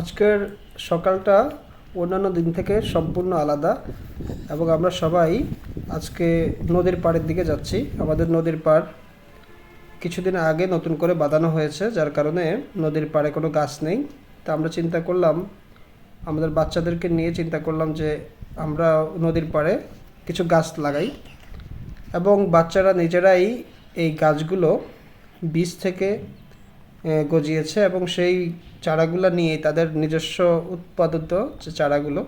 আজকের সকালটা অন্যান্য দিন থেকে সম্পূর্ণ আলাদা এবং আমরা সবাই আজকে নদীর পাড়ের দিকে যাচ্ছি। আমাদের নদীর পাড় কিছুদিন আগে নতুন করে বাঁধানো হয়েছে, যার কারণে নদীর পাড়ে কোনো গাছ নেই। তা আমরা চিন্তা করলাম, আমাদের বাচ্চাদেরকে নিয়ে চিন্তা করলাম যে আমরা নদীর পাড়ে কিছু গাছ লাগাই এবং বাচ্চারা নিজেরাই এই গাছগুলো বীজ থেকে গজিয়েছে এবং সেই চারাগুলো নিয়ে তাদের নিজস্ব উৎপাদিত যে চারাগুলো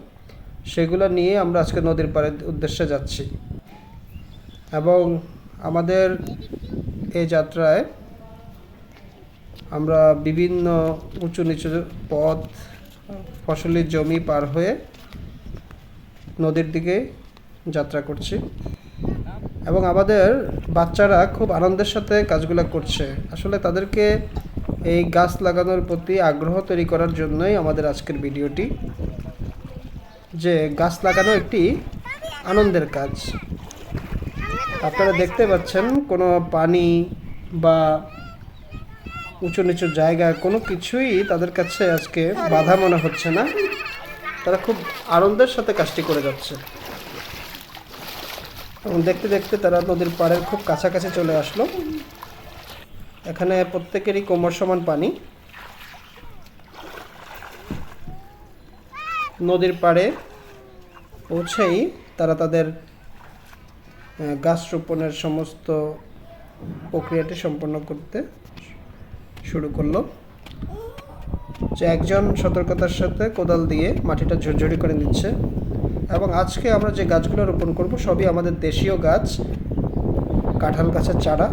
সেগুলো নিয়ে আমরা আজকে নদীর পাড়ের উদ্দেশ্যে যাচ্ছি। এবং আমাদের এই যাত্রায় আমরা বিভিন্ন উঁচু নিচু পথ, ফসলি জমি পার হয়ে নদীর দিকে যাত্রা করছি এবং আমাদের বাচ্চারা খুব আনন্দের সাথে কাজগুলো করছে। আসলে তাদেরকে এই গাছ লাগানোর প্রতি আগ্রহ তৈরি করার জন্যই আমাদের আজকের ভিডিওটি, যে গাছ লাগানো একটি আনন্দের কাজ। আপনারা দেখতে পাচ্ছেন কোনো পানি বা উঁচু নিচু জায়গা কোনো কিছুই তাদের কাছে আজকে বাধা মনে হচ্ছে না। তারা খুব আনন্দের সাথে কাজটি করে যাচ্ছে এবং দেখতে দেখতে তারা নদীর পাড়ের খুব কাছাকাছি চলে আসলো। এখানে প্রত্যেকেরই কোমর সমান পানি। নদীর পাড়ে পৌঁছেই তারা তাদের গাছ রোপণের সমস্ত প্রক্রিয়াটি সম্পন্ন করতে শুরু করলো। যে একজন সতর্কতার সাথে কোদাল দিয়ে মাটিটা ঝুরঝুরি করে নিচ্ছে এবং আজকে আমরা যে গাছগুলো রোপণ করব সবই আমাদের দেশীয় গাছ, কাঁঠাল গাছের চারা।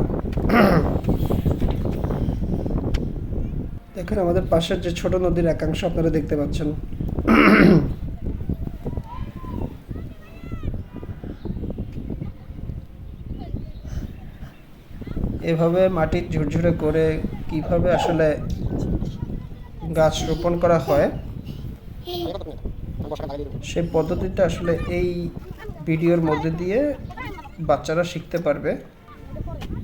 দেখেন আমাদের পাশের যে ছোট নদীর একাংশ আপনারা দেখতে পাচ্ছেন। এভাবে মাটি ঝুরঝুরে করে কিভাবে আসলে গাছ রোপণ করা হয় সেই পদ্ধতিটা আসলে এই ভিডিওর মধ্যে দিয়ে বাচ্চারা শিখতে পারবে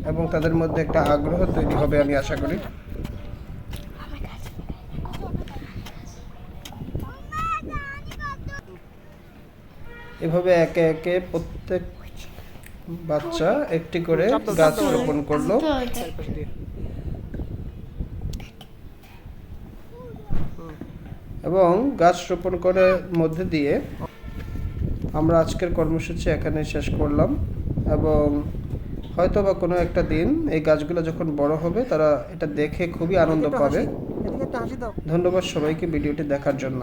এবং তাদের মধ্যে একটা আগ্রহ তৈরি হবে, আমি আশা করি। এভাবে একে একে প্রত্যেক বাচ্চা একটি করে গাছ রোপণ করলো এবং গাছ রোপণ করার মধ্যে দিয়ে আমরা আজকের কর্মসূচি এখানে শেষ করলাম এবং হয়তো বা কোনো একটা দিন এই গাছগুলো যখন বড় হবে তারা এটা দেখে খুবই আনন্দ পাবে। ধন্যবাদ সবাইকে ভিডিওটি দেখার জন্য।